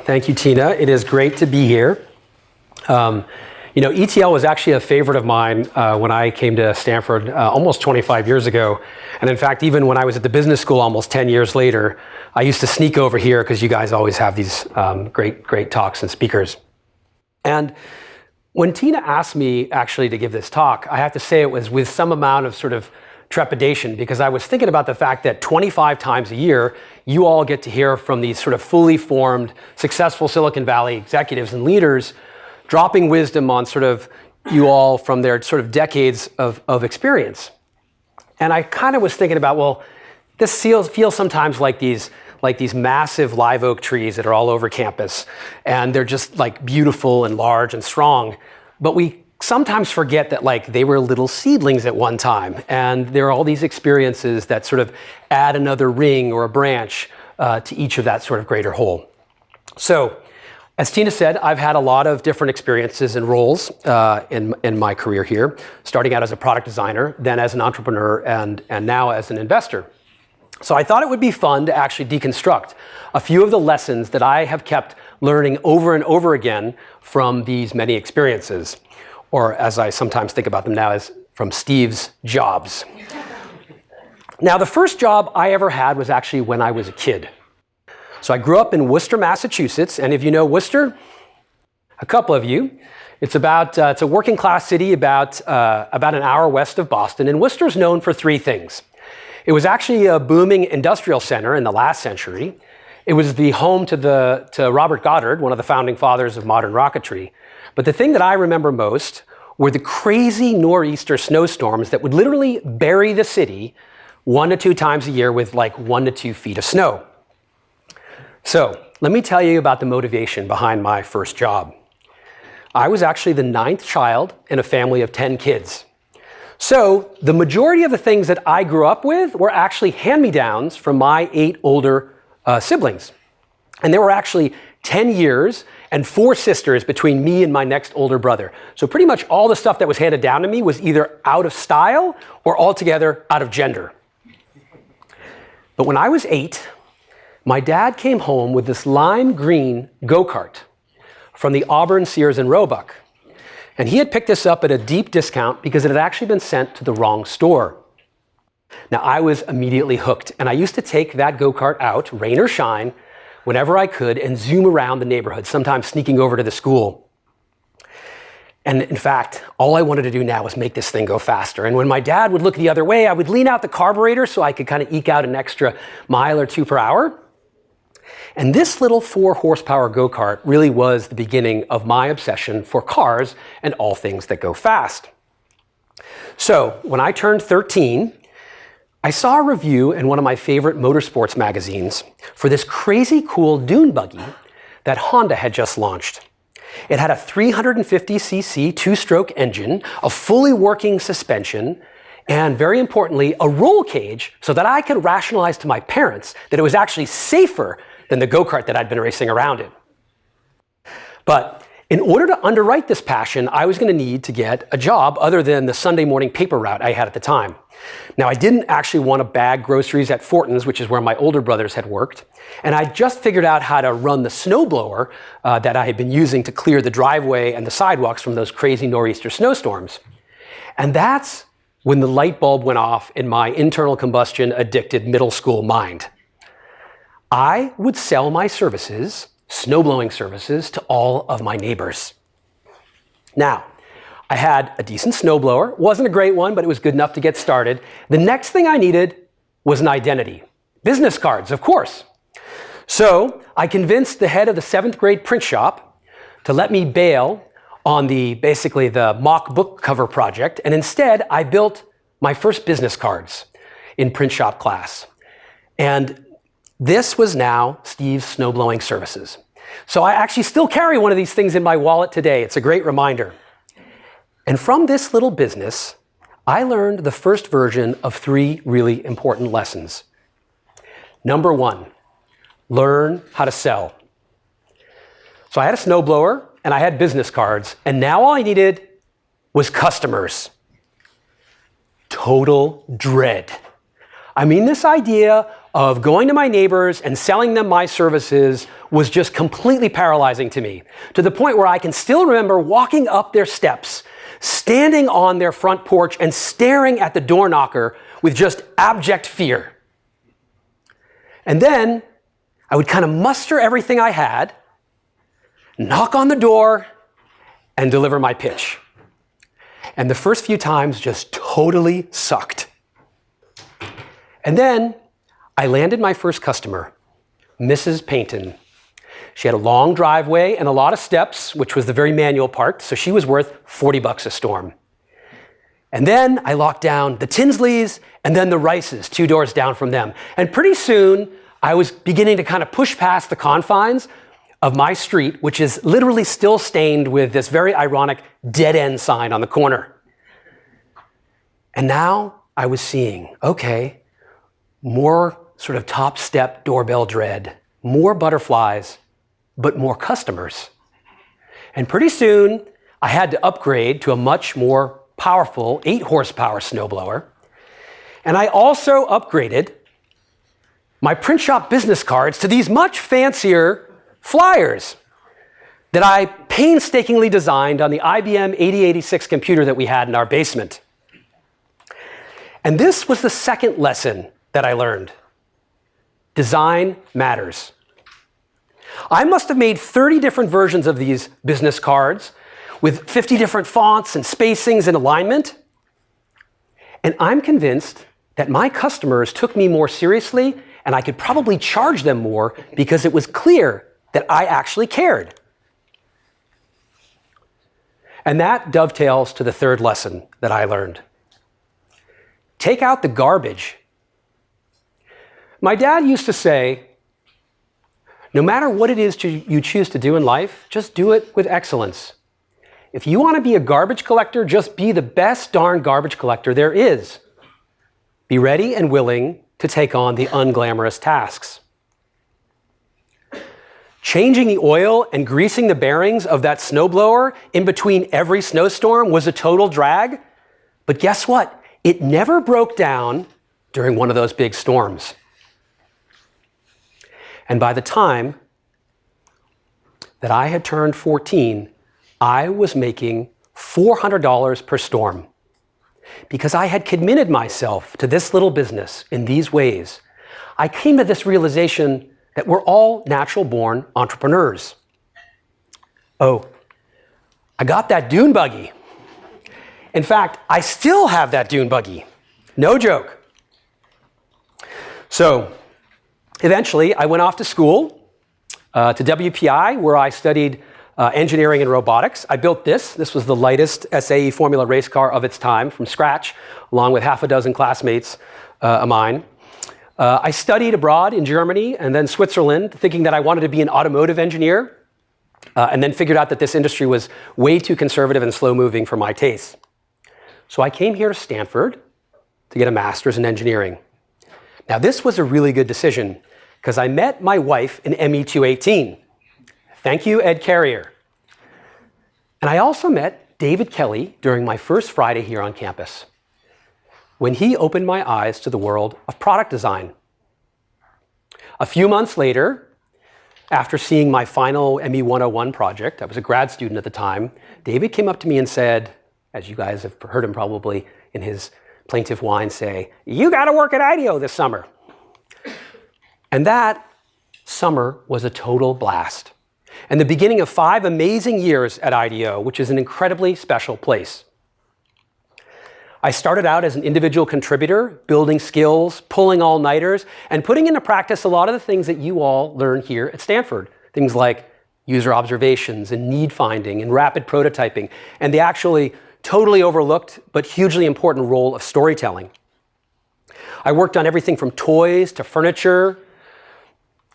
Thank you, Tina. It is great to be here. ETL was actually a favorite of mine when I came to Stanford almost 25 years ago. And in fact, even when I was at the business school almost 10 years later, I used to sneak over here because you guys always have these great talks and speakers. And when Tina asked me actually to give this talk, I have to say it was with some amount of sort of trepidation, because I was thinking about the fact that 25 times a year, you all get to hear from these sort of fully formed, successful Silicon Valley executives and leaders dropping wisdom on sort of you all from their sort of decades of experience. And I kind of was thinking about, well, this feels sometimes like these massive live oak trees that are all over campus, and they're just like beautiful and large and strong. But we sometimes forget that like they were little seedlings at one time, and there are all these experiences that sort of add another ring or a branch to each of that sort of greater whole. So, as Tina said, I've had a lot of different experiences and roles in my career here, starting out as a product designer, then as an entrepreneur, and now as an investor. So I thought it would be fun to actually deconstruct a few of the lessons that I have kept learning over and over again from these many experiences, or as I sometimes think about them now, as from Steve's jobs. Now, the first job I ever had was actually when I was a kid. So I grew up in Worcester, Massachusetts, and if you know Worcester, a couple of you, it's a working class city about an hour west of Boston, and Worcester's known for three things. It was actually a booming industrial center in the last century. It was the home to Robert Goddard, one of the founding fathers of modern rocketry. But the thing that I remember most were the crazy nor'easter snowstorms that would literally bury the city 1 to 2 times a year with like 1 to 2 feet of snow. So let me tell you about the motivation behind my first job. I was actually the 9th child in a family of 10 kids. So the majority of the things that I grew up with were actually hand-me-downs from my 8 older siblings. And there were actually 10 years and 4 sisters between me and my next older brother. So pretty much all the stuff that was handed down to me was either out of style or altogether out of gender. But when I was 8, my dad came home with this lime green go-kart from the Auburn, Sears, and Roebuck. And he had picked this up at a deep discount because it had actually been sent to the wrong store. Now, I was immediately hooked, and I used to take that go-kart out, rain or shine, whenever I could, and zoom around the neighborhood, sometimes sneaking over to the school. And in fact, all I wanted to do now was make this thing go faster. And when my dad would look the other way, I would lean out the carburetor so I could kind of eke out an extra mile or 2 per hour. And this little 4-horsepower go-kart really was the beginning of my obsession for cars and all things that go fast. So when I turned 13, I saw a review in one of my favorite motorsports magazines for this crazy cool dune buggy that Honda had just launched. It had a 350cc 2-stroke engine, a fully working suspension, and very importantly, a roll cage so that I could rationalize to my parents that it was actually safer than the go-kart that I'd been racing around in. But in order to underwrite this passion, I was going to need to get a job other than the Sunday morning paper route I had at the time. Now, I didn't actually want to bag groceries at Fortin's, which is where my older brothers had worked, and I just figured out how to run the snowblower that I had been using to clear the driveway and the sidewalks from those crazy nor'easter snowstorms. And that's when the light bulb went off in my internal combustion addicted middle school mind. I would sell my services, snowblowing services, to all of my neighbors. Now, I had a decent snowblower. It wasn't a great one, but it was good enough to get started. The next thing I needed was an identity. Business cards, of course. So I convinced the head of the 7th grade print shop to let me bail on basically the mock book cover project, and instead I built my first business cards in print shop class. And this was now Steve's snowblowing services. So I actually still carry one of these things in my wallet today. It's a great reminder. And from this little business, I learned the first version of 3 really important lessons. Number 1, learn how to sell. So I had a snowblower and I had business cards, and now all I needed was customers. Total dread. I mean, this idea of going to my neighbors and selling them my services was just completely paralyzing to me, to the point where I can still remember walking up their steps, standing on their front porch and staring at the door knocker with just abject fear. And then I would kind of muster everything I had, knock on the door, and deliver my pitch. And the first few times just totally sucked. And then I landed my first customer, Mrs. Paynton. She had a long driveway and a lot of steps, which was the very manual part, so she was worth $40 a storm. And then I locked down the Tinsleys and then the Rices, 2 doors down from them. And pretty soon, I was beginning to kind of push past the confines of my street, which is literally still stained with this very ironic dead-end sign on the corner. And now I was seeing, okay, more sort of top step doorbell dread, more butterflies, but more customers. And pretty soon, I had to upgrade to a much more powerful 8 horsepower snowblower. And I also upgraded my print shop business cards to these much fancier flyers that I painstakingly designed on the IBM 8086 computer that we had in our basement. And this was the second lesson that I learned. Design matters. I must have made 30 different versions of these business cards with 50 different fonts and spacings and alignment. And I'm convinced that my customers took me more seriously and I could probably charge them more because it was clear that I actually cared. And that dovetails to the third lesson that I learned. Take out the garbage. My dad used to say, no matter what it is you choose to do in life, just do it with excellence. If you want to be a garbage collector, just be the best darn garbage collector there is. Be ready and willing to take on the unglamorous tasks. Changing the oil and greasing the bearings of that snowblower in between every snowstorm was a total drag. But guess what? It never broke down during one of those big storms. And by the time that I had turned 14, I was making $400 per storm because I had committed myself to this little business in these ways. I came to this realization that we're all natural-born entrepreneurs. Oh, I got that dune buggy. In fact, I still have that dune buggy. No joke. So, eventually, I went off to school, to WPI, where I studied engineering and robotics. I built this. This was the lightest SAE Formula race car of its time from scratch, along with half a dozen classmates of mine. I studied abroad in Germany and then Switzerland, thinking that I wanted to be an automotive engineer, and then figured out that this industry was way too conservative and slow-moving for my tastes. So I came here to Stanford to get a master's in engineering. Now, this was a really good decision, because I met my wife in ME 218. Thank you, Ed Carrier. And I also met David Kelly during my first Friday here on campus, when he opened my eyes to the world of product design. A few months later, after seeing my final ME 101 project, I was a grad student at the time, David came up to me and said, as you guys have heard him probably in his plaintive whine say, "You got to work at IDEO this summer." And that summer was a total blast, and the beginning of 5 amazing years at IDEO, which is an incredibly special place. I started out as an individual contributor, building skills, pulling all-nighters, and putting into practice a lot of the things that you all learn here at Stanford. Things like user observations and need finding and rapid prototyping, and the actually totally overlooked but hugely important role of storytelling. I worked on everything from toys to furniture,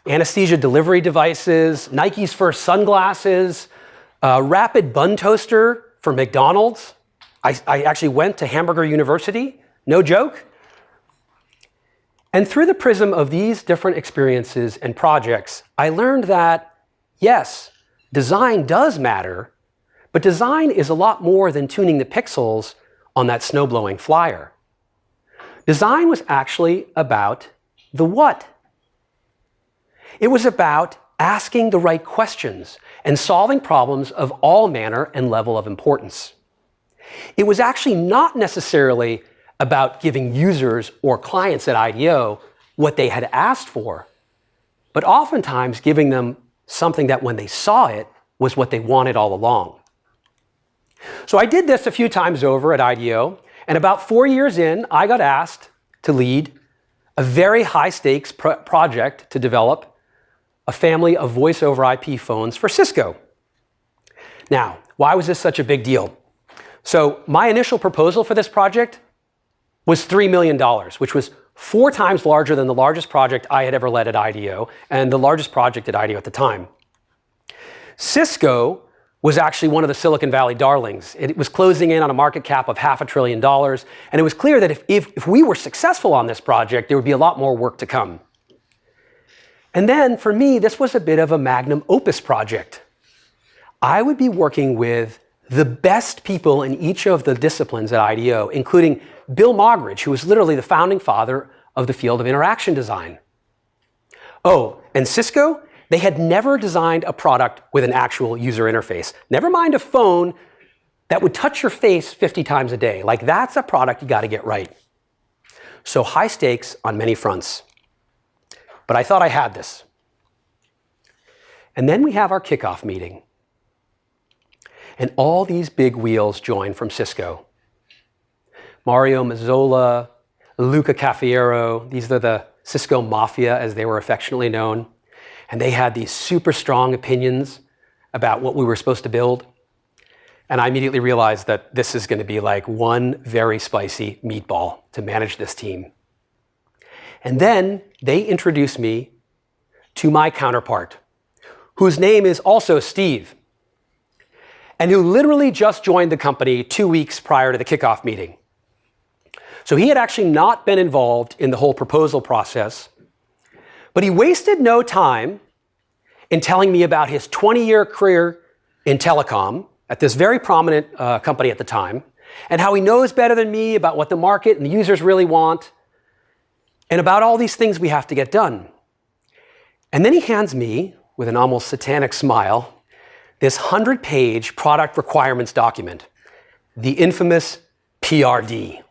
anesthesia delivery devices, Nike's first sunglasses, a rapid bun toaster for McDonald's. I actually went to Hamburger University, no joke. And through the prism of these different experiences and projects, I learned that, yes, design does matter, but design is a lot more than tuning the pixels on that snowblowing flyer. Design was actually about the what. It was about asking the right questions and solving problems of all manner and level of importance. It was actually not necessarily about giving users or clients at IDEO what they had asked for, but oftentimes giving them something that when they saw it was what they wanted all along. So I did this a few times over at IDEO, and about 4 years in, I got asked to lead a very high-stakes project to develop a family of voice-over IP phones for Cisco. Now, why was this such a big deal? So my initial proposal for this project was $3 million, which was 4 times larger than the largest project I had ever led at IDEO, and the largest project at IDEO at the time. Cisco was actually one of the Silicon Valley darlings. It was closing in on a market cap of $500 billion, and it was clear that if we were successful on this project, there would be a lot more work to come. And then, for me, this was a bit of a magnum opus project. I would be working with the best people in each of the disciplines at IDEO, including Bill Moggridge, who was literally the founding father of the field of interaction design. Oh, and Cisco, they had never designed a product with an actual user interface. Never mind a phone that would touch your face 50 times a day. Like, that's a product you got to get right. So high stakes on many fronts. But I thought I had this. And then we have our kickoff meeting. And all these big wheels join from Cisco. Mario Mazzola, Luca Caffiero, these are the Cisco Mafia, as they were affectionately known. And they had these super strong opinions about what we were supposed to build. And I immediately realized that this is going to be like one very spicy meatball to manage this team. And then they introduced me to my counterpart, whose name is also Steve, and who literally just joined the company 2 weeks prior to the kickoff meeting. So he had actually not been involved in the whole proposal process, but he wasted no time in telling me about his 20-year career in telecom at this very prominent company at the time, and how he knows better than me about what the market and the users really want, and about all these things we have to get done. And then he hands me, with an almost satanic smile, this 100-page product requirements document, the infamous PRD.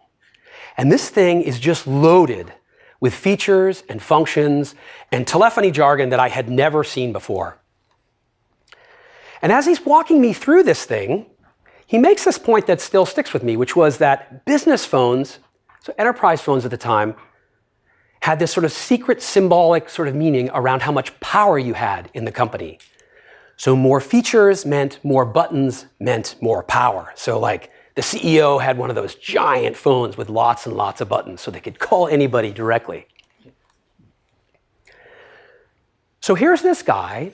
And this thing is just loaded with features and functions and telephony jargon that I had never seen before. And as he's walking me through this thing, he makes this point that still sticks with me, which was that business phones, so enterprise phones at the time, had this sort of secret symbolic sort of meaning around how much power you had in the company. So more features meant more buttons meant more power. So like the CEO had one of those giant phones with lots and lots of buttons so they could call anybody directly. So here's this guy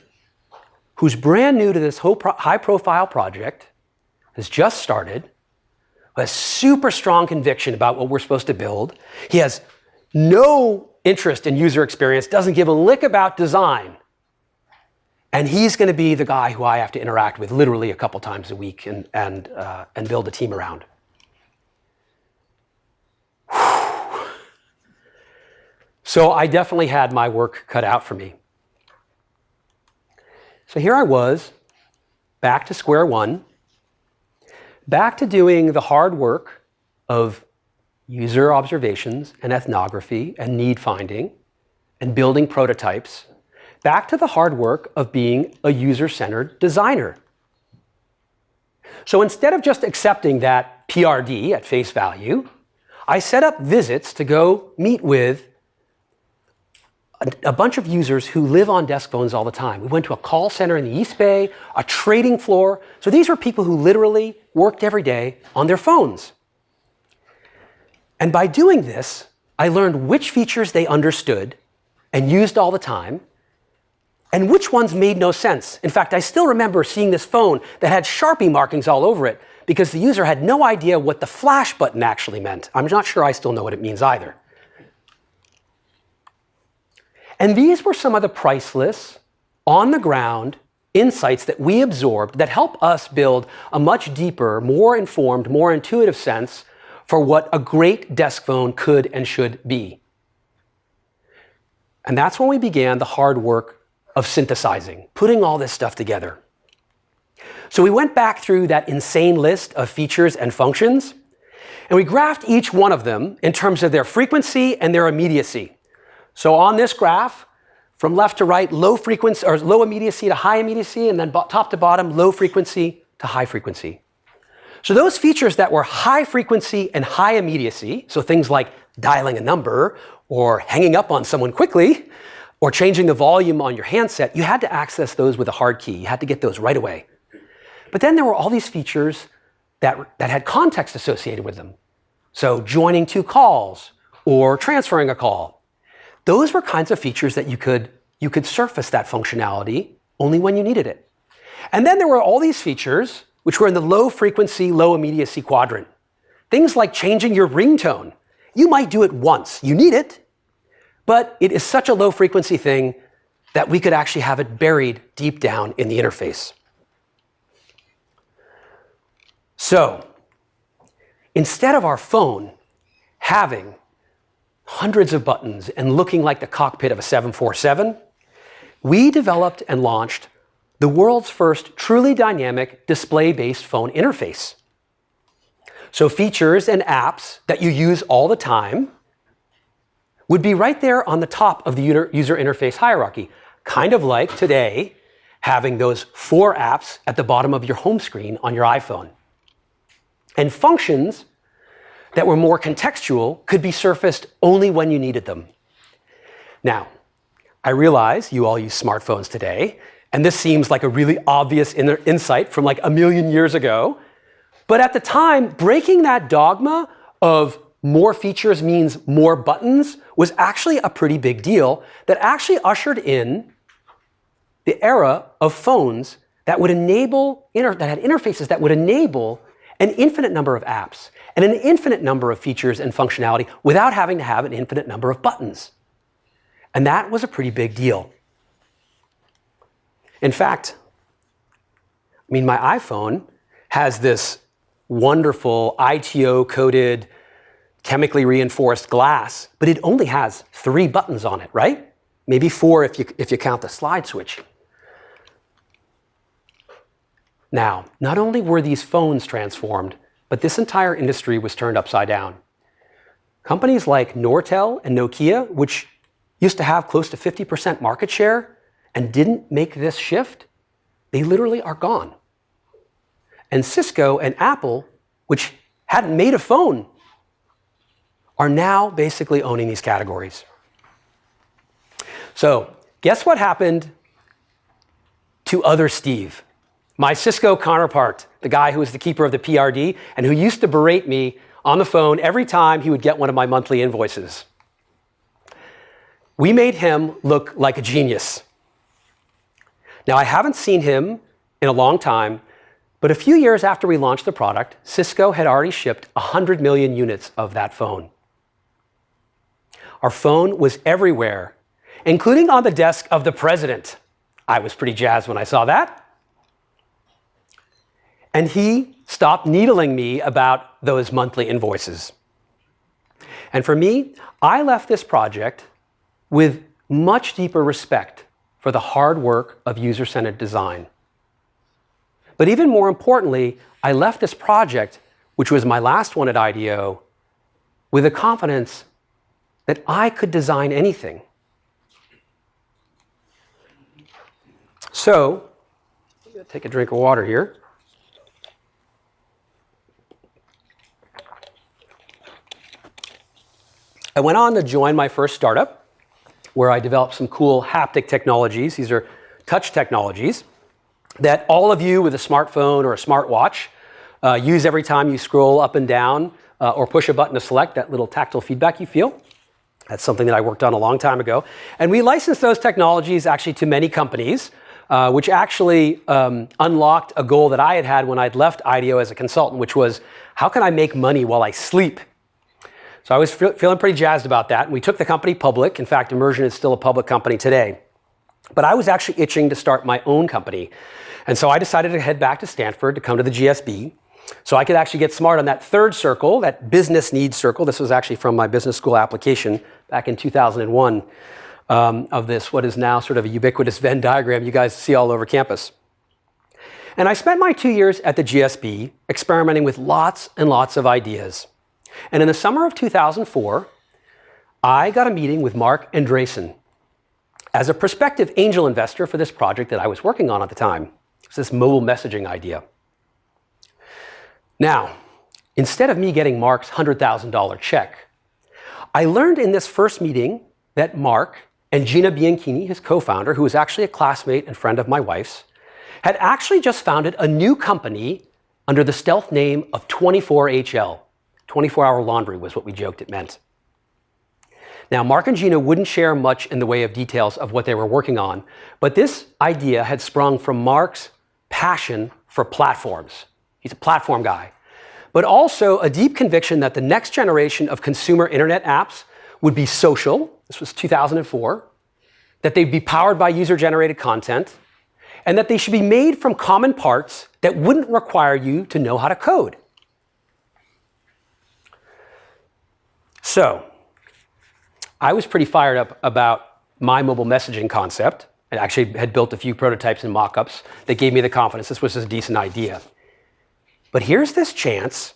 who's brand new to this whole high-profile project, has just started, has super strong conviction about what we're supposed to build. He has no interest in user experience, doesn't give a lick about design. And he's going to be the guy who I have to interact with literally a couple times a week and build a team around. So I definitely had my work cut out for me. So here I was, back to square one, back to doing the hard work of user observations and ethnography and need finding and building prototypes, back to the hard work of being a user-centered designer. So instead of just accepting that PRD at face value, I set up visits to go meet with a bunch of users who live on desk phones all the time. We went to a call center in the East Bay, a trading floor. So these were people who literally worked every day on their phones. And by doing this, I learned which features they understood and used all the time, and which ones made no sense. In fact, I still remember seeing this phone that had Sharpie markings all over it because the user had no idea what the flash button actually meant. I'm not sure I still know what it means either. And these were some of the priceless, on-the-ground insights that we absorbed that help us build a much deeper, more informed, more intuitive sense for what a great desk phone could and should be. And that's when we began the hard work of synthesizing, putting all this stuff together. So we went back through that insane list of features and functions, and we graphed each one of them in terms of their frequency and their immediacy. So on this graph, from left to right, low frequency or low immediacy to high immediacy, and then top to bottom, low frequency to high frequency. So those features that were high frequency and high immediacy, so things like dialing a number or hanging up on someone quickly or changing the volume on your handset, you had to access those with a hard key. You had to get those right away. But then there were all these features that had context associated with them. So joining two calls or transferring a call. Those were kinds of features that you could surface that functionality only when you needed it. And then there were all these features which were in the low frequency, low immediacy quadrant. Things like changing your ringtone. You might do it once. You need it, but it is such a low frequency thing that we could actually have it buried deep down in the interface. So, instead of our phone having hundreds of buttons and looking like the cockpit of a 747, we developed and launched the world's first truly dynamic display-based phone interface. So features and apps that you use all the time would be right there on the top of the user interface hierarchy, kind of like today having those 4 apps at the bottom of your home screen on your iPhone. And functions that were more contextual could be surfaced only when you needed them. Now, I realize you all use smartphones today, and this seems like a really obvious insight from like a million years ago. But at the time, breaking that dogma of more features means more buttons was actually a pretty big deal that actually ushered in the era of phones that would enable, that had interfaces that would enable an infinite number of apps and an infinite number of features and functionality without having to have an infinite number of buttons. And that was a pretty big deal. In fact, my iPhone has this wonderful IDEO-coded, chemically reinforced glass, but it only has 3 buttons on it, right? Maybe 4 if you count the slide switch. Now, not only were these phones transformed, but this entire industry was turned upside down. Companies like Nortel and Nokia, which used to have close to 50% market share and didn't make this shift, they literally are gone. And Cisco and Apple, which hadn't made a phone, are now basically owning these categories. So, guess what happened to other Steve? My Cisco counterpart, the guy who was the keeper of the PRD and who used to berate me on the phone every time he would get one of my monthly invoices. We made him look like a genius. Now, I haven't seen him in a long time, but a few years after we launched the product, Cisco had already shipped 100 million units of that phone. Our phone was everywhere, including on the desk of the president. I was pretty jazzed when I saw that. And he stopped needling me about those monthly invoices. And for me, I left this project with much deeper respect for the hard work of user-centered design. But even more importantly, I left this project, which was my last one at IDEO, with the confidence that I could design anything. So, I'm going to take a drink of water here. I went on to join my first startup, where I developed some cool haptic technologies. These are touch technologies that all of you with a smartphone or a smartwatch use every time you scroll up and down or push a button to select that little tactile feedback you feel. That's something that I worked on a long time ago. And we licensed those technologies actually to many companies, which actually unlocked a goal that I had had when I'd left IDEO as a consultant, which was, how can I make money while I sleep? So I was feeling pretty jazzed about that. And we took the company public. In fact, Immersion is still a public company today. But I was actually itching to start my own company. And so I decided to head back to Stanford to come to the GSB so I could actually get smart on that third circle, that business needs circle. This was actually from my business school application back in 2001. of this, what is now sort of a ubiquitous Venn diagram you guys see all over campus. And I spent my 2 years at the GSB experimenting with lots and lots of ideas. And in the summer of 2004, I got a meeting with Mark Andreessen as a prospective angel investor for this project that I was working on at the time. It was this mobile messaging idea. Now, instead of me getting Mark's $100,000 check, I learned in this first meeting that Mark and Gina Bianchini, his co-founder, who was actually a classmate and friend of my wife's, had actually just founded a new company under the stealth name of 24HL. 24-hour laundry was what we joked it meant. Now, Mark and Gina wouldn't share much in the way of details of what they were working on, but this idea had sprung from Mark's passion for platforms. He's a platform guy, but also a deep conviction that the next generation of consumer internet apps would be social. This was 2004, that they'd be powered by user-generated content, and that they should be made from common parts that wouldn't require you to know how to code. So, I was pretty fired up about my mobile messaging concept. I actually had built a few prototypes and mock-ups that gave me the confidence this was a decent idea. But here's this chance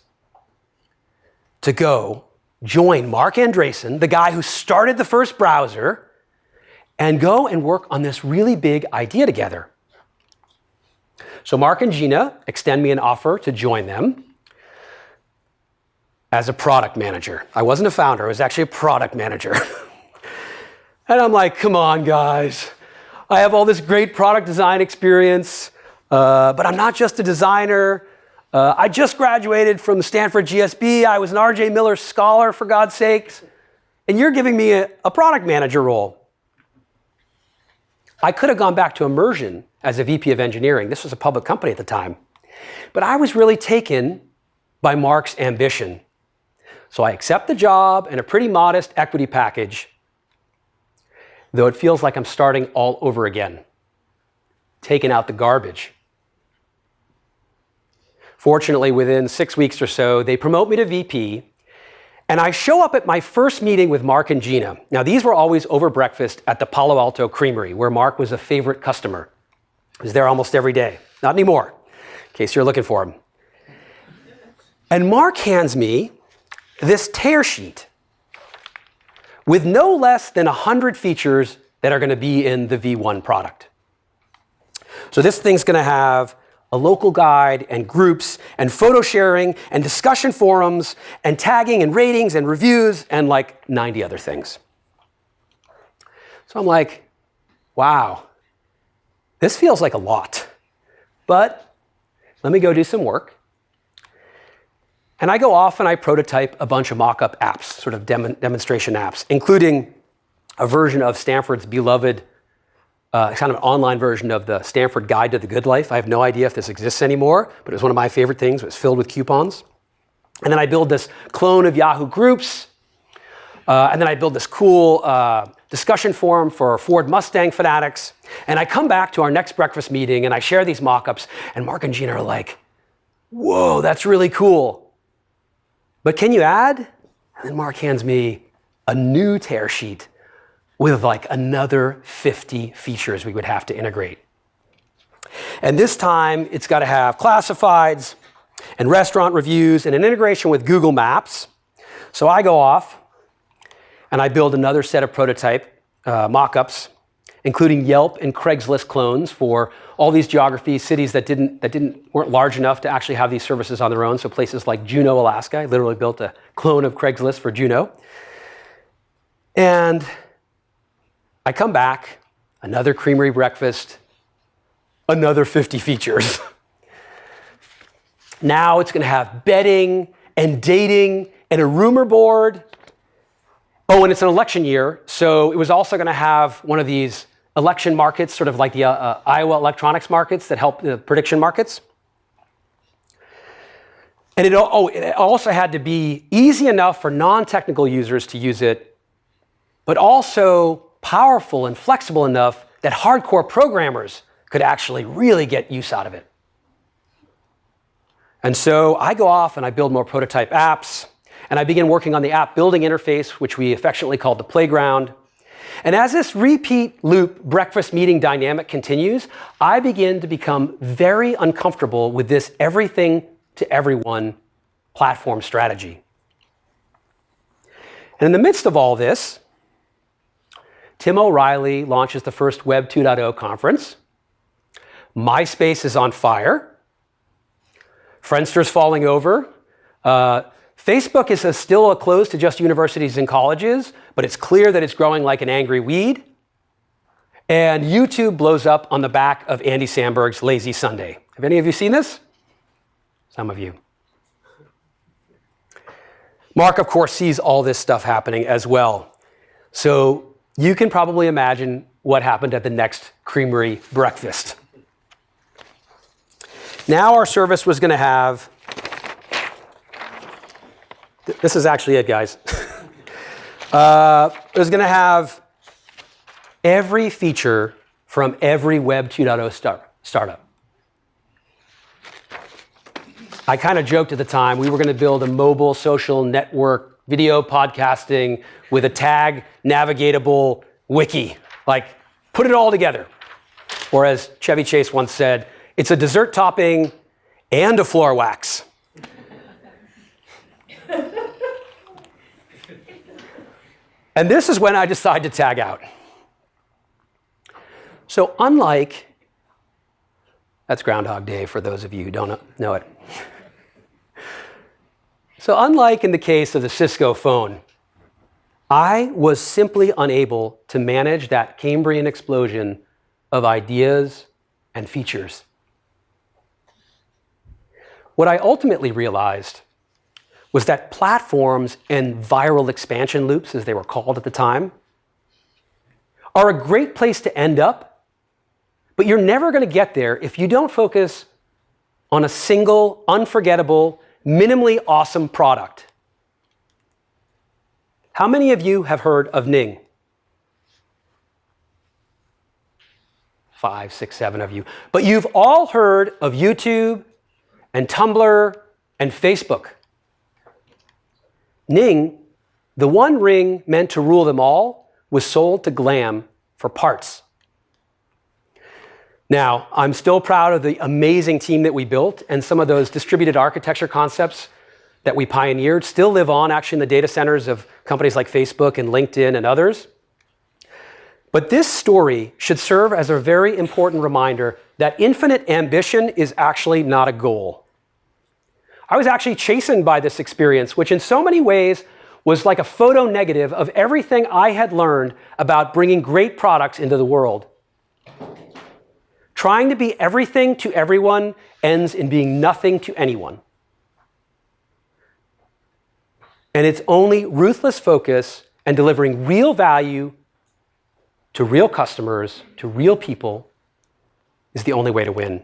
to go join Mark Andreessen, the guy who started the first browser, and go and work on this really big idea together. So Mark and Gina extend me an offer to join them as a product manager. I wasn't a founder, I was actually a product manager. And I'm like, come on, guys. I have all this great product design experience, but I'm not just a designer. I just graduated from Stanford GSB. I was an R.J. Miller scholar, for God's sakes. And you're giving me a product manager role. I could have gone back to immersion as a VP of engineering. This was a public company at the time. But I was really taken by Mark's ambition. So I accept the job and a pretty modest equity package, though it feels like I'm starting all over again, taking out the garbage. Fortunately, within 6 weeks or so, they promote me to VP, and I show up at my first meeting with Mark and Gina. Now, these were always over breakfast at the Palo Alto Creamery, where Mark was a favorite customer. He was there almost every day. Not anymore, in case you're looking for him. And Mark hands me this tear sheet with no less than 100 features that are going to be in the V1 product. So this thing's going to have a local guide and groups and photo sharing and discussion forums and tagging and ratings and reviews and like 90 other things. So I'm like, wow, this feels like a lot, but let me go do some work. And I go off and I prototype a bunch of mock-up apps, sort of demonstration apps, including a version of Stanford's beloved, kind of an online version of the Stanford Guide to the Good Life. I have no idea if this exists anymore, but it was one of my favorite things. It was filled with coupons. And then I build this clone of Yahoo Groups. And then I build this cool discussion forum for Ford Mustang fanatics. And I come back to our next breakfast meeting and I share these mock-ups. And Mark and Gina are like, whoa, that's really cool. But can you add? And then Mark hands me a new tear sheet with like another 50 features we would have to integrate. And this time, it's got to have classifieds and restaurant reviews and an integration with Google Maps. So I go off and I build another set of prototype mock-ups, including Yelp and Craigslist clones for all these geographies, cities that weren't large enough to actually have these services on their own. So places like Juneau, Alaska. I literally built a clone of Craigslist for Juneau. And I come back, another creamery breakfast, another 50 features. Now it's going to have betting and dating and a rumor board. Oh, and it's an election year, so it was also going to have one of these election markets, sort of like the Iowa electronics markets that help the prediction markets. And it also had to be easy enough for non-technical users to use it, but also powerful and flexible enough that hardcore programmers could actually really get use out of it. And so I go off and I build more prototype apps, and I begin working on the app building interface, which we affectionately called the playground. And as this repeat loop breakfast meeting dynamic continues, I begin to become very uncomfortable with this everything to everyone platform strategy. And in the midst of all this, Tim O'Reilly launches the first Web 2.0 conference. MySpace is on fire. Friendster's falling over. Facebook is still closed to just universities and colleges, but it's clear that it's growing like an angry weed. And YouTube blows up on the back of Andy Samberg's Lazy Sunday. Have any of you seen this? Some of you. Mark, of course, sees all this stuff happening as well. So you can probably imagine what happened at the next creamery breakfast. Now our service was going to have, this is actually it, guys. It was going to have every feature from every Web 2.0 startup. I kind of joked at the time, we were going to build a mobile social network, video podcasting with a tag navigatable wiki. Like, put it all together. Or as Chevy Chase once said, it's a dessert topping and a floor wax. And this is when I decided to tag out. So unlike, that's Groundhog Day for those of you who don't know it. So unlike in the case of the Cisco phone, I was simply unable to manage that Cambrian explosion of ideas and features. What I ultimately realized was that platforms and viral expansion loops, as they were called at the time, are a great place to end up, but you're never going to get there if you don't focus on a single, unforgettable, minimally awesome product. How many of you have heard of Ning? 5, 6, 7 of you. But you've all heard of YouTube and Tumblr and Facebook. Ning, the one ring meant to rule them all, was sold to Glam for parts. Now, I'm still proud of the amazing team that we built, and some of those distributed architecture concepts that we pioneered still live on actually in the data centers of companies like Facebook and LinkedIn and others. But this story should serve as a very important reminder that infinite ambition is actually not a goal. I was actually chastened by this experience, which in so many ways was like a photo negative of everything I had learned about bringing great products into the world. Trying to be everything to everyone ends in being nothing to anyone. And it's only ruthless focus and delivering real value to real customers, to real people, is the only way to win.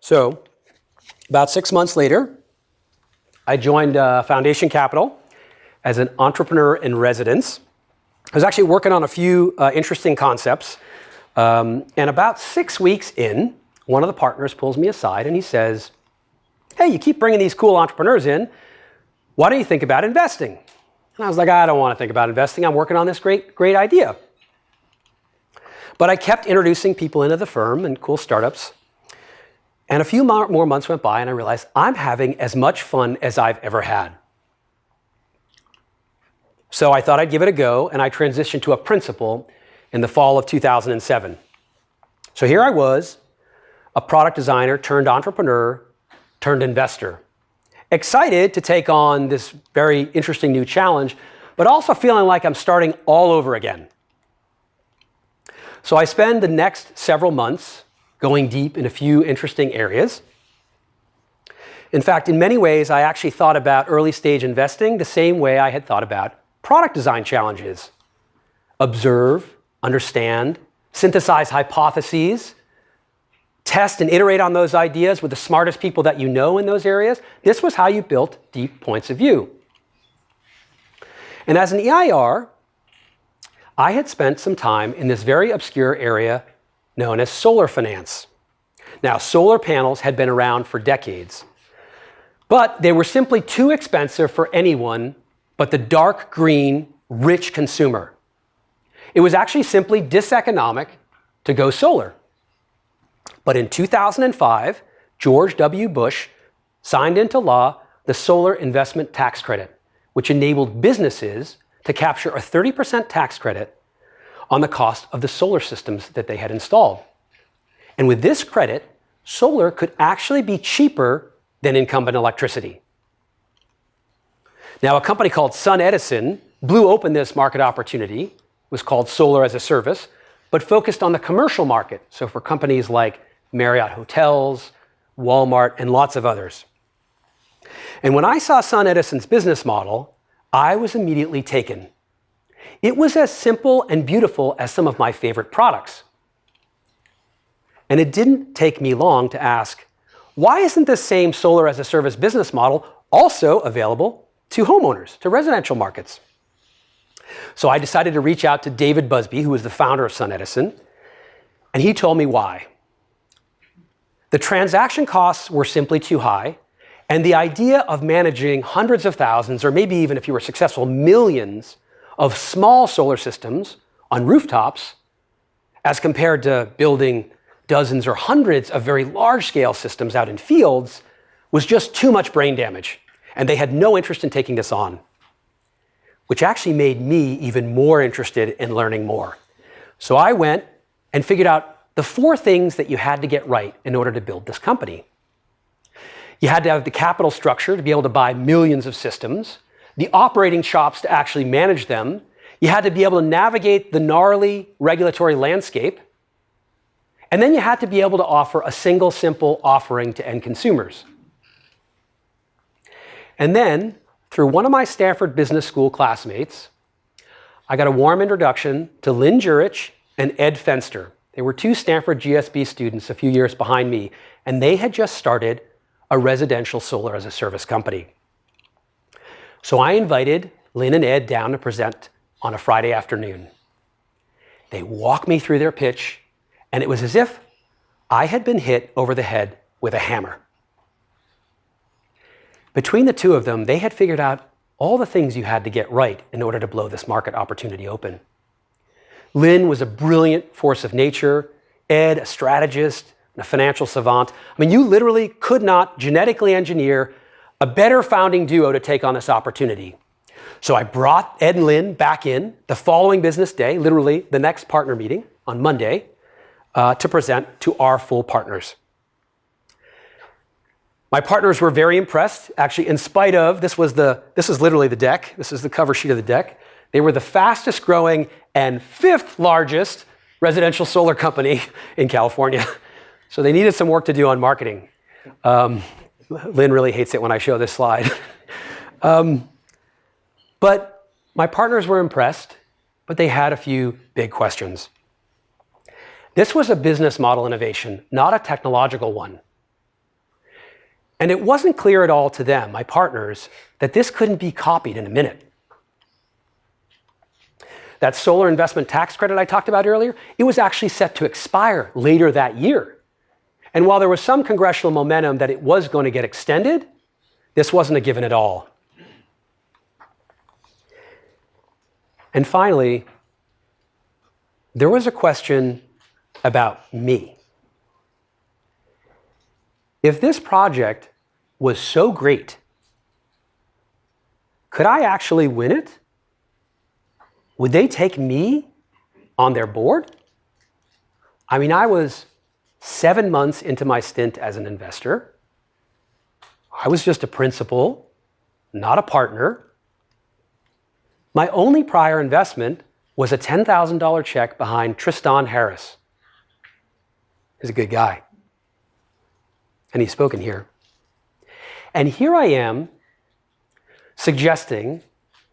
So, about 6 months later, I joined Foundation Capital as an entrepreneur in residence. I was actually working on a few interesting concepts. And about 6 weeks in, one of the partners pulls me aside and he says, hey, you keep bringing these cool entrepreneurs in. Why don't you think about investing? And I was like, I don't want to think about investing. I'm working on this great idea. But I kept introducing people into the firm and cool startups. And a few more months went by and I realized I'm having as much fun as I've ever had. So I thought I'd give it a go, and I transitioned to a principal in the fall of 2007. So here I was, a product designer turned entrepreneur, turned investor. Excited to take on this very interesting new challenge, but also feeling like I'm starting all over again. So I spend the next several months going deep in a few interesting areas. In fact, in many ways, I actually thought about early stage investing the same way I had thought about product design challenges. Observe, understand, synthesize hypotheses, test and iterate on those ideas with the smartest people that you know in those areas. This was how you built deep points of view. And as an EIR, I had spent some time in this very obscure area known as solar finance. Now, solar panels had been around for decades, but they were simply too expensive for anyone but the dark green, rich consumer. It was actually simply diseconomic to go solar. But in 2005, George W. Bush signed into law the Solar Investment Tax Credit, which enabled businesses to capture a 30% tax credit on the cost of the solar systems that they had installed. And with this credit, solar could actually be cheaper than incumbent electricity. Now, a company called SunEdison blew open this market opportunity. It was called Solar as a Service, but focused on the commercial market, so for companies like Marriott Hotels, Walmart, and lots of others. And when I saw SunEdison's business model, I was immediately taken. It was as simple and beautiful as some of my favorite products. And it didn't take me long to ask, why isn't this same solar as a service business model also available to homeowners, to residential markets? So I decided to reach out to David Busby, who was the founder of SunEdison, and he told me why. The transaction costs were simply too high, and the idea of managing hundreds of thousands, or maybe even if you were successful, millions of small solar systems on rooftops, as compared to building dozens or hundreds of very large-scale systems out in fields, was just too much brain damage, and they had no interest in taking this on, which actually made me even more interested in learning more. So I went and figured out the 4 things that you had to get right in order to build this company. You had to have the capital structure to be able to buy millions of systems, the operating chops to actually manage them. You had to be able to navigate the gnarly regulatory landscape. And then you had to be able to offer a single, simple offering to end consumers. And then, through one of my Stanford Business School classmates, I got a warm introduction to Lynn Jurich and Ed Fenster. They were 2 Stanford GSB students a few years behind me, and they had just started a residential solar as a service company. So I invited Lynn and Ed down to present on a Friday afternoon. They walked me through their pitch, and it was as if I had been hit over the head with a hammer. Between the 2 of them, they had figured out all the things you had to get right in order to blow this market opportunity open. Lynn was a brilliant force of nature, Ed, a strategist, and a financial savant. I mean, you literally could not genetically engineer a better founding duo to take on this opportunity. So I brought Ed and Lynn back in the following business day, literally the next partner meeting on Monday, to present to our full partners. My partners were very impressed, actually, in spite of, this is literally the deck, this is the cover sheet of the deck. They were the fastest growing and 5th largest residential solar company in California. So they needed some work to do on marketing. Lynn really hates it when I show this slide. But my partners were impressed, but they had a few big questions. This was a business model innovation, not a technological one. And it wasn't clear at all to them, my partners, that this couldn't be copied in a minute. That solar investment tax credit I talked about earlier, it was actually set to expire later that year. And while there was some congressional momentum that it was going to get extended, this wasn't a given at all. And finally, there was a question about me. If this project was so great, could I actually win it? Would they take me on their board? I mean, I was 7 months into my stint as an investor. I was just a principal, not a partner. My only prior investment was a $10,000 check behind Tristan Harris. He's a good guy. And he's spoken here. And here I am suggesting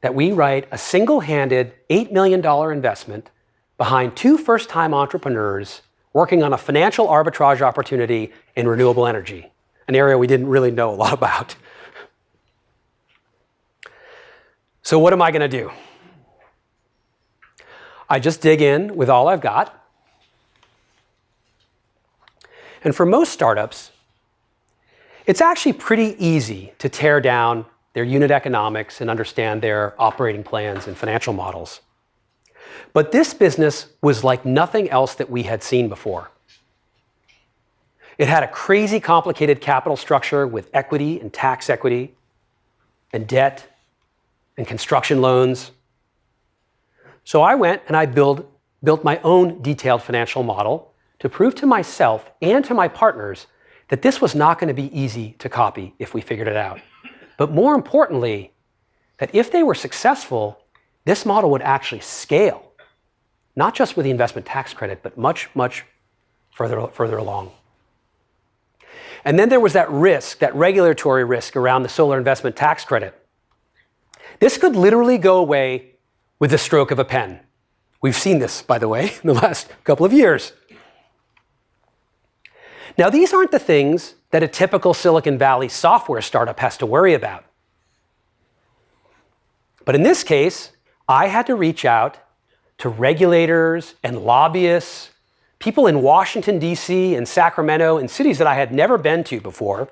that we write a single-handed $8 million investment behind 2 first-time entrepreneurs working on a financial arbitrage opportunity in renewable energy, an area we didn't really know a lot about. So what am I going to do? I just dig in with all I've got. And for most startups, it's actually pretty easy to tear down their unit economics and understand their operating plans and financial models. But this business was like nothing else that we had seen before. It had a crazy complicated capital structure with equity and tax equity and debt and construction loans. So I went and I built my own detailed financial model to prove to myself and to my partners that this was not going to be easy to copy if we figured it out. But more importantly, that if they were successful, this model would actually scale, not just with the investment tax credit, but much, much further along. And then there was that risk, that regulatory risk around the solar investment tax credit. This could literally go away with the stroke of a pen. We've seen this, by the way, in the last couple of years. Now, these aren't the things that a typical Silicon Valley software startup has to worry about. But in this case, I had to reach out to regulators and lobbyists, people in Washington, D.C., and Sacramento, and cities that I had never been to before.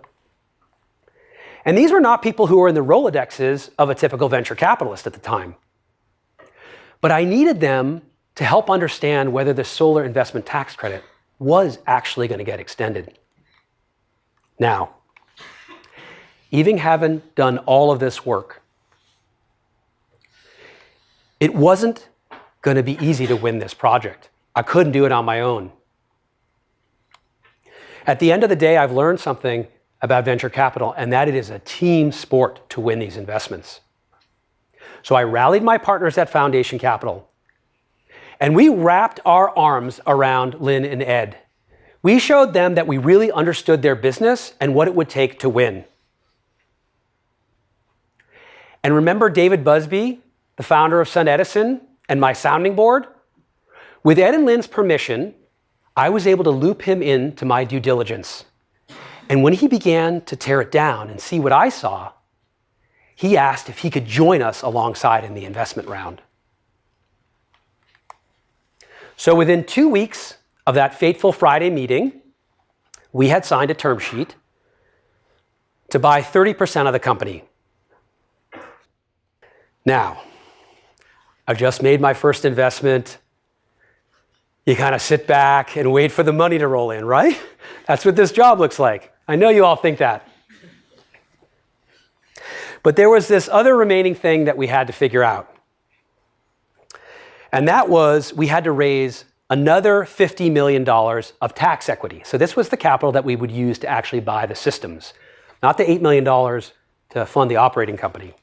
And these were not people who were in the Rolodexes of a typical venture capitalist at the time. But I needed them to help understand whether the solar investment tax credit was actually going to get extended. Now, even having done all of this work, it wasn't going to be easy to win this project. I couldn't do it on my own. At the end of the day, I've learned something about venture capital, and that it is a team sport to win these investments. So I rallied my partners at Foundation Capital, and we wrapped our arms around Lynn and Ed. We showed them that we really understood their business and what it would take to win. And remember David Busby, the founder of Sun Edison, and my sounding board? With Ed and Lynn's permission, I was able to loop him into my due diligence. And when he began to tear it down and see what I saw, he asked if he could join us alongside in the investment round. So within 2 weeks of that fateful Friday meeting, we had signed a term sheet to buy 30% of the company. Now, I've just made my first investment. You kind of sit back and wait for the money to roll in, right? That's what this job looks like. I know you all think that. But there was this other remaining thing that we had to figure out. And that was we had to raise another $50 million of tax equity. So this was the capital that we would use to actually buy the systems, not the $8 million to fund the operating company.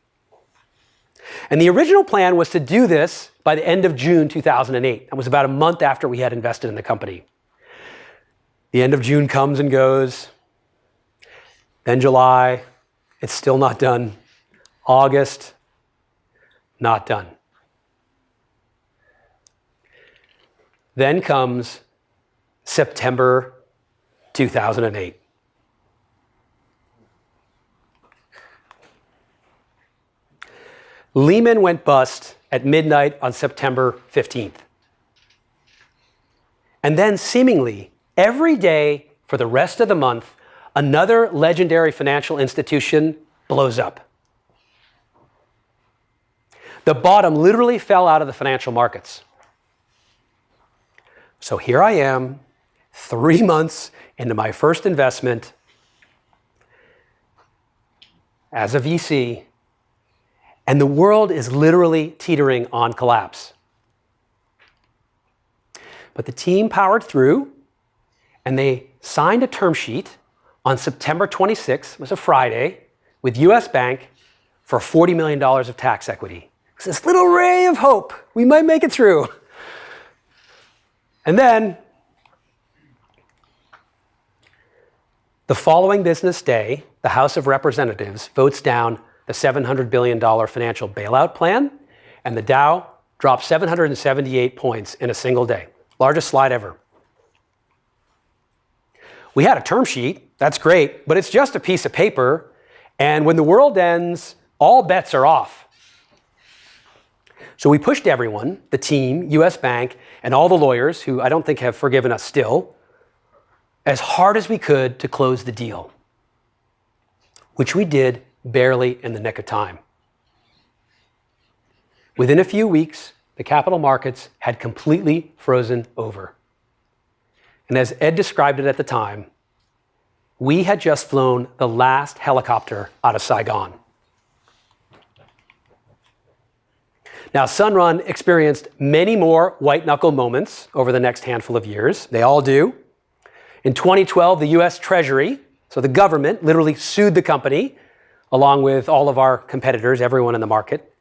And the original plan was to do this by the end of June 2008. That was about a month after we had invested in the company. The end of June comes and goes. Then July, it's still not done. August, not done. Then comes September 2008. Lehman went bust at midnight on September 15th. And then seemingly every day for the rest of the month, another legendary financial institution blows up. The bottom literally fell out of the financial markets. So here I am, 3 months into my first investment as a VC, and the world is literally teetering on collapse. But the team powered through, and they signed a term sheet on September 26th, it was a Friday, with US Bank for $40 million of tax equity. It's this little ray of hope. We might make it through. And then, the following business day, the House of Representatives votes down the $700 billion financial bailout plan, and the Dow dropped 778 points in a single day. Largest slide ever. We had a term sheet, that's great, but it's just a piece of paper, and when the world ends, all bets are off. So we pushed everyone, the team, US Bank, and all the lawyers, who I don't think have forgiven us still, as hard as we could to close the deal, which we did barely in the nick of time. Within a few weeks, the capital markets had completely frozen over. And as Ed described it at the time, we had just flown the last helicopter out of Saigon. Now, Sunrun experienced many more white-knuckle moments over the next handful of years. They all do. In 2012, the US Treasury, so the government, literally sued the company, along with all of our competitors, everyone in the market.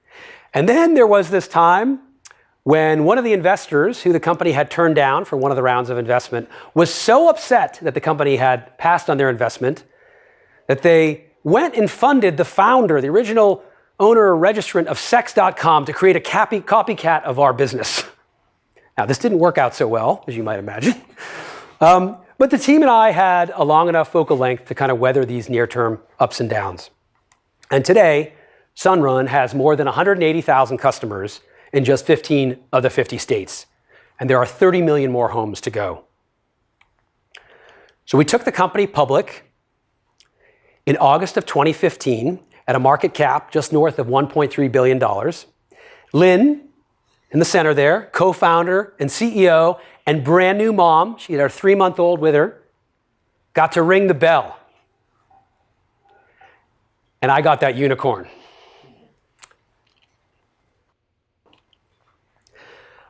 And then there was this time when one of the investors, who the company had turned down for one of the rounds of investment, was so upset that the company had passed on their investment that they went and funded the founder, the original owner or registrant of sex.com, to create a copycat of our business. Now, this didn't work out so well, as you might imagine. But the team and I had a long enough focal length to kind of weather these near-term ups and downs. And today, Sunrun has more than 180,000 customers in just 15 of the 50 states. And there are 30 million more homes to go. So we took the company public in August of 2015 at a market cap just north of $1.3 billion. Lynn, in the center there, co-founder and CEO and brand new mom, she had her 3-month-old with her, got to ring the bell. And I got that unicorn.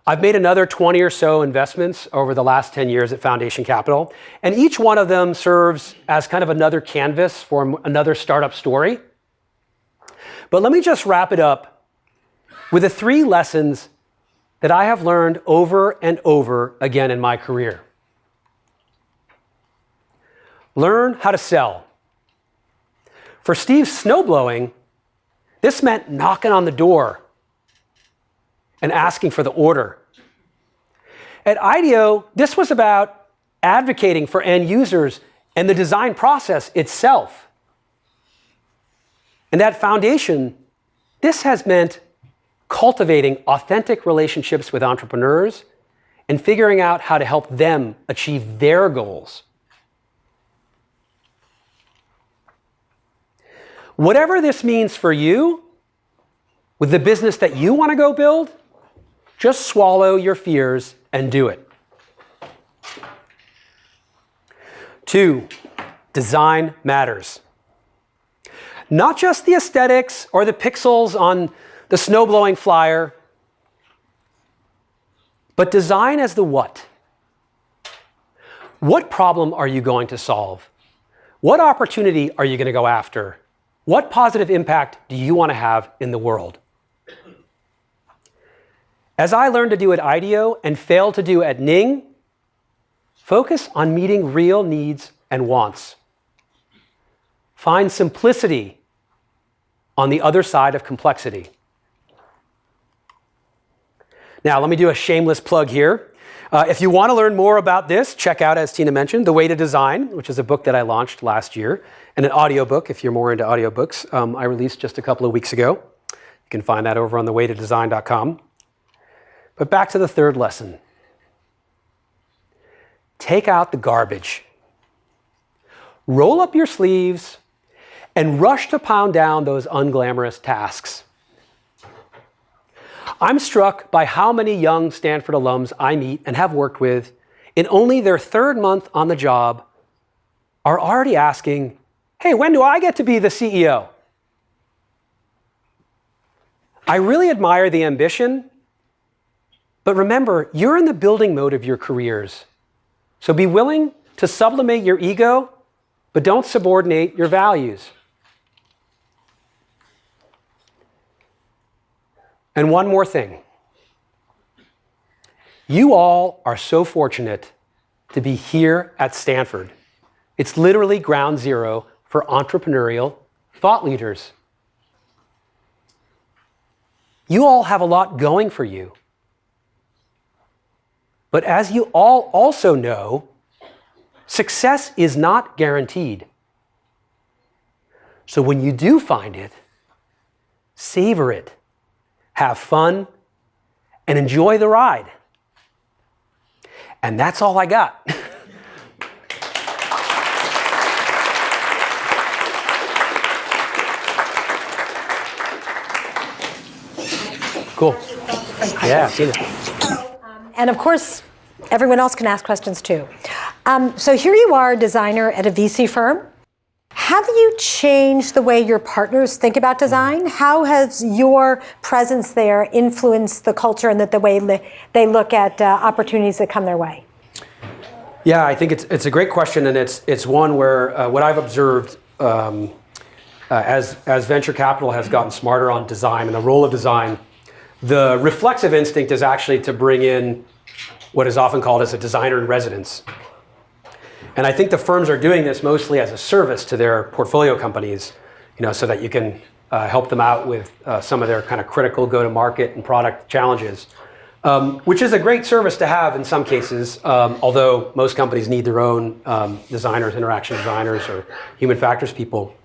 I've made another 20 or so investments over the last 10 years at Foundation Capital, and each one of them serves as kind of another canvas for another startup story. But let me just wrap it up with the 3 lessons that I have learned over and over again in my career. Learn how to sell. For Steve snowblowing, this meant knocking on the door and asking for the order. At IDEO, this was about advocating for end users and the design process itself. And at Foundation, this has meant cultivating authentic relationships with entrepreneurs and figuring out how to help them achieve their goals. Whatever this means for you, with the business that you want to go build, just swallow your fears and do it. 2, design matters. Not just the aesthetics or the pixels on the snowblowing flyer, but design as the what. What problem are you going to solve? What opportunity are you going to go after? What positive impact do you want to have in the world? As I learned to do at IDEO and failed to do at Ning, focus on meeting real needs and wants. Find simplicity on the other side of complexity. Now, let me do a shameless plug here. If you want to learn more about this, check out, as Tina mentioned, The Way to Design, which is a book that I launched last year, and an audiobook, if you're more into audiobooks, I released just a couple of weeks ago. You can find that over on thewaytodesign.com. But back to the 3rd lesson. Take out the garbage. Roll up your sleeves and rush to pound down those unglamorous tasks. I'm struck by how many young Stanford alums I meet and have worked with in only their 3rd month on the job are already asking, hey, when do I get to be the CEO? I really admire the ambition, but remember, you're in the building mode of your careers. So be willing to sublimate your ego, but don't subordinate your values. And one more thing. You all are so fortunate to be here at Stanford. It's literally ground zero for entrepreneurial thought leaders. You all have a lot going for you. But as you all also know, success is not guaranteed. So when you do find it, savor it, have fun, and enjoy the ride. And that's all I got. Cool. Yeah, I've seen it. And of course, everyone else can ask questions too. So here you are, a designer at a VC firm. Have you changed the way your partners think about design? How has your presence there influenced the culture and the way they look at opportunities that come their way? Yeah, I think it's a great question, and it's one where what I've observed as venture capital has gotten smarter on design and the role of design, the reflexive instinct is actually to bring in what is often called as a designer in residence. And I think the firms are doing this mostly as a service to their portfolio companies, so that you can help them out with some of their kind of critical go-to-market and product challenges, which is a great service to have in some cases, although most companies need their own designers, interaction designers, or human factors people.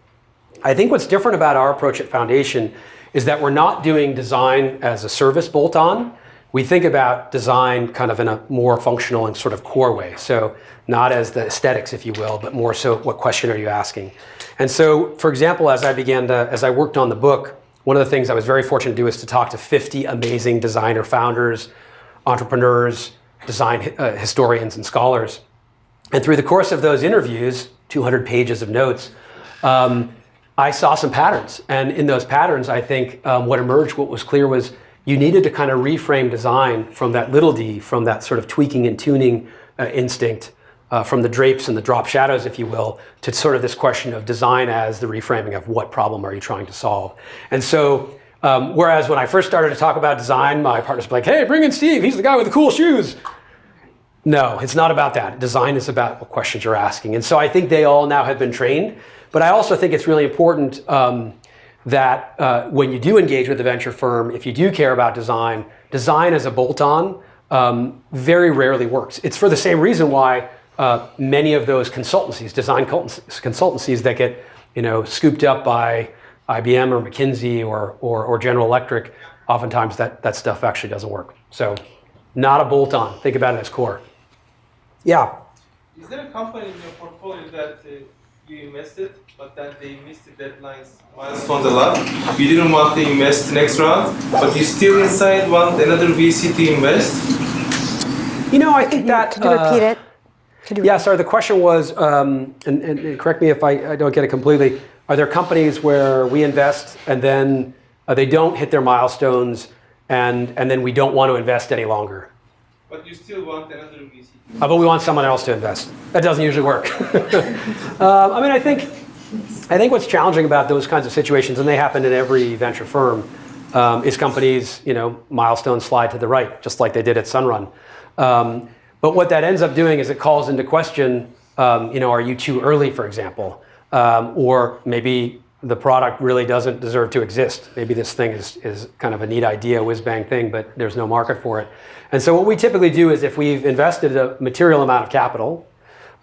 I think what's different about our approach at Foundation is that we're not doing design as a service bolt-on. We think about design kind of in a more functional and sort of core way. So not as the aesthetics, if you will, but more so what question are you asking? And so, for example, as I worked on the book, one of the things I was very fortunate to do is to talk to 50 amazing designer founders, entrepreneurs, design historians, and scholars. And through the course of those interviews, 200 pages of notes, I saw some patterns. And in those patterns, I think what emerged, what was clear was you needed to kind of reframe design from that little d, from that sort of tweaking and tuning instinct, from the drapes and the drop shadows, if you will, to sort of this question of design as the reframing of what problem are you trying to solve. And so, whereas when I first started to talk about design, my partners were like, hey, bring in Steve, he's the guy with the cool shoes. No, it's not about that. Design is about what questions you're asking. And so I think they all now have been trained. But I also think it's really important that when you do engage with a venture firm, if you do care about design as a bolt-on very rarely works. It's for the same reason why many of those consultancies, design consultancies that get scooped up by IBM or McKinsey or General Electric, oftentimes that stuff actually doesn't work. So not a bolt-on. Think about it as core. Yeah. Is there a company in your portfolio that you invested, but that they missed the deadlines, milestones a lot? You didn't want to invest next round, but you still inside want another VC to invest? I think that... Could you repeat it? Yeah, sorry, the question was, and correct me if I don't get it completely, are there companies where we invest and then they don't hit their milestones and then we don't want to invest any longer? But you still want another VC? But we want someone else to invest. That doesn't usually work. I think what's challenging about those kinds of situations, and they happen in every venture firm, is companies, milestones slide to the right, just like they did at Sunrun. But what that ends up doing is it calls into question, are you too early, for example? Or maybe the product really doesn't deserve to exist. Maybe this thing is kind of a neat idea, whiz-bang thing, but there's no market for it. And so what we typically do is if we've invested a material amount of capital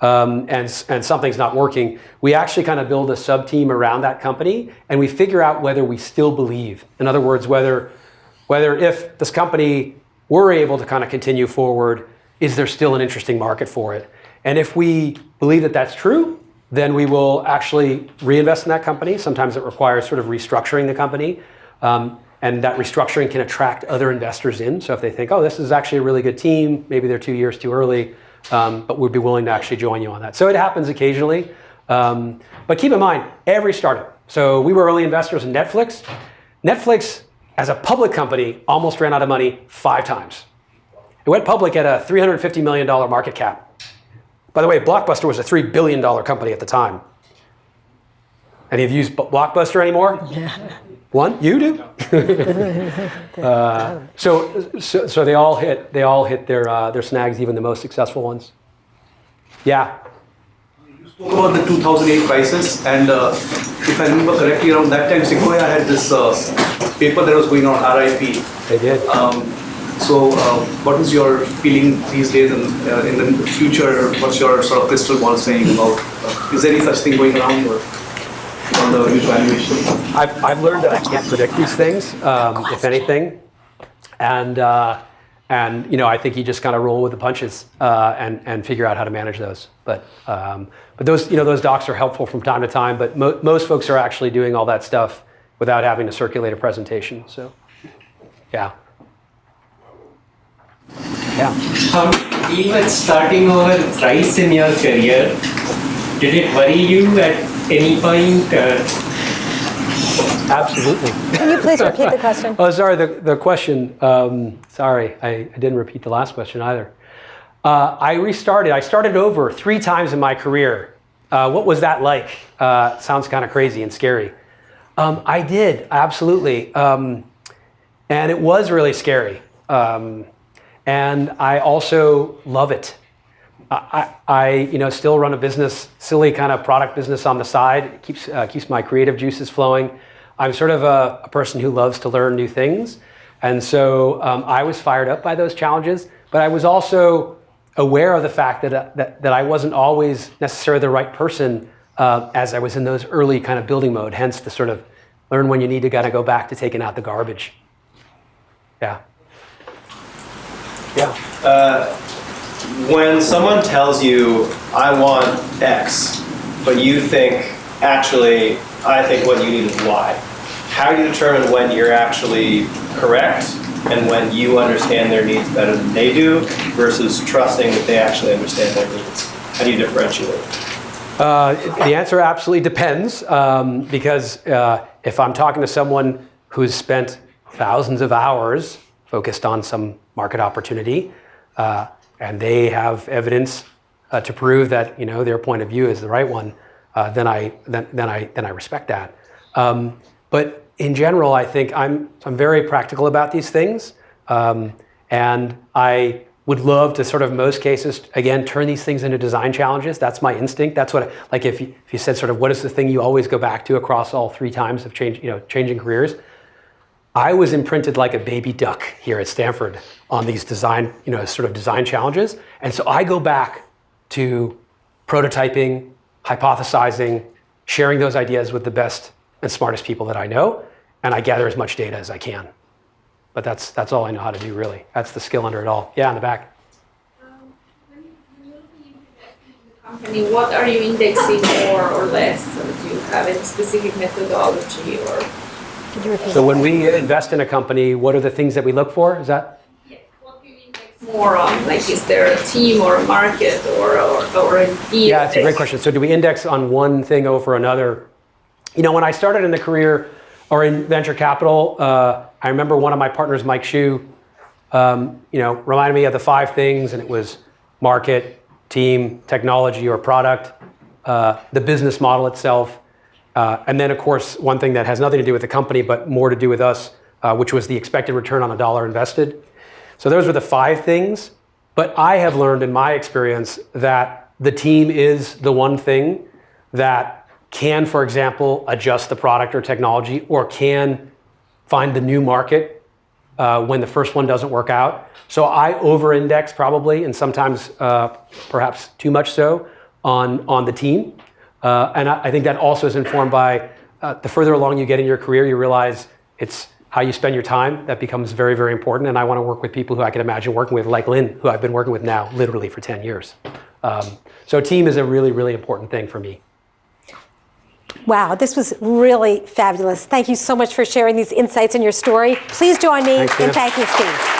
and something's not working, we actually kind of build a sub-team around that company and we figure out whether we still believe. In other words, whether if this company were able to kind of continue forward, is there still an interesting market for it? And if we believe that that's true, then we will actually reinvest in that company. Sometimes it requires sort of restructuring the company. And that restructuring can attract other investors in. So if they think, oh, this is actually a really good team, maybe they're 2 years too early, but we'd be willing to actually join you on that. So it happens occasionally. But keep in mind, every startup. So we were early investors in Netflix. Netflix, as a public company, almost ran out of money 5 times. It went public at a $350 million market cap. By the way, Blockbuster was a $3 billion company at the time. Any of you use Blockbuster anymore? Yeah. One? You do? So they all hit their snags, even the most successful ones. Yeah. You spoke about the 2008 crisis, and if I remember correctly, around that time, Sequoia had this paper that was going on, RIP. They did. So what is your feeling these days, and in the future, what's your sort of crystal ball saying about, is there any such thing going around or on the evaluation? I've learned that I can't predict these things, if anything. And I think you just kind of roll with the punches and figure out how to manage those. But those docs are helpful from time to time, but most folks are actually doing all that stuff without having to circulate a presentation. So. Yeah. Yeah. How did you deal with starting over thrice in your career? Did it worry you at any point? Absolutely. Can you please repeat the question? Oh, sorry, the question, sorry, I didn't repeat the last question either. I started over 3 times in my career. What was that like? Sounds kind of crazy and scary. I did, absolutely. And it was really scary. And I also love it. I still run a business, silly kind of product business on the side. It keeps my creative juices flowing. I'm sort of a person who loves to learn new things. And so I was fired up by those challenges, but I was also aware of the fact that I wasn't always necessarily the right person as I was in those early kind of building mode, hence the sort of learn when you need to kind of go back to taking out the garbage. Yeah. Yeah. When someone tells you, I want X, but you think, actually, I think what you need is Y, how do you determine when you're actually correct and when you understand their needs better than they do versus trusting that they actually understand their needs? How do you differentiate? The answer absolutely depends, because if I'm talking to someone who's spent thousands of hours focused on some market opportunity, and they have evidence to prove that their point of view is the right one, then I respect that. But in general, I think I'm very practical about these things, and I would love to sort of most cases again turn these things into design challenges. That's my instinct. That's what like if you said sort of what is the thing you always go back to across all 3 times of changing careers. I was imprinted like a baby duck here at Stanford on these design challenges. And so I go back to prototyping, hypothesizing, sharing those ideas with the best and smartest people that I know, and I gather as much data as I can. But that's all I know how to do, really. That's the skill under it all. Yeah, in the back. When you're looking into the company, what are you indexing more or less? Or do you have any specific methodology or? Could you repeat? So when we invest in a company, what are the things that we look for? Is that? Yes. What do you index more on? Like, is there a team or a market or a deal? Yeah, it's a great question. So do we index on one thing over another? When I started in the career or in venture capital, I remember one of my partners, Mike Hsu, reminded me of the 5 things, and it was market, team, technology or product, the business model itself, and then of course one thing that has nothing to do with the company but more to do with us, which was the expected return on a dollar invested. So those were the 5 things, but I have learned in my experience that the team is the one thing that can, for example, adjust the product or technology, or can find the new market when the first one doesn't work out. So I over-index probably, and sometimes perhaps too much so, on the team. And I think that also is informed by the further along you get in your career, you realize it's how you spend your time that becomes very, very important. And I want to work with people who I can imagine working with, like Lynn, who I've been working with now literally for 10 years. So team is a really, really important thing for me. Wow, this was really fabulous. Thank you so much for sharing these insights and your story. Please join me in thanking Steve.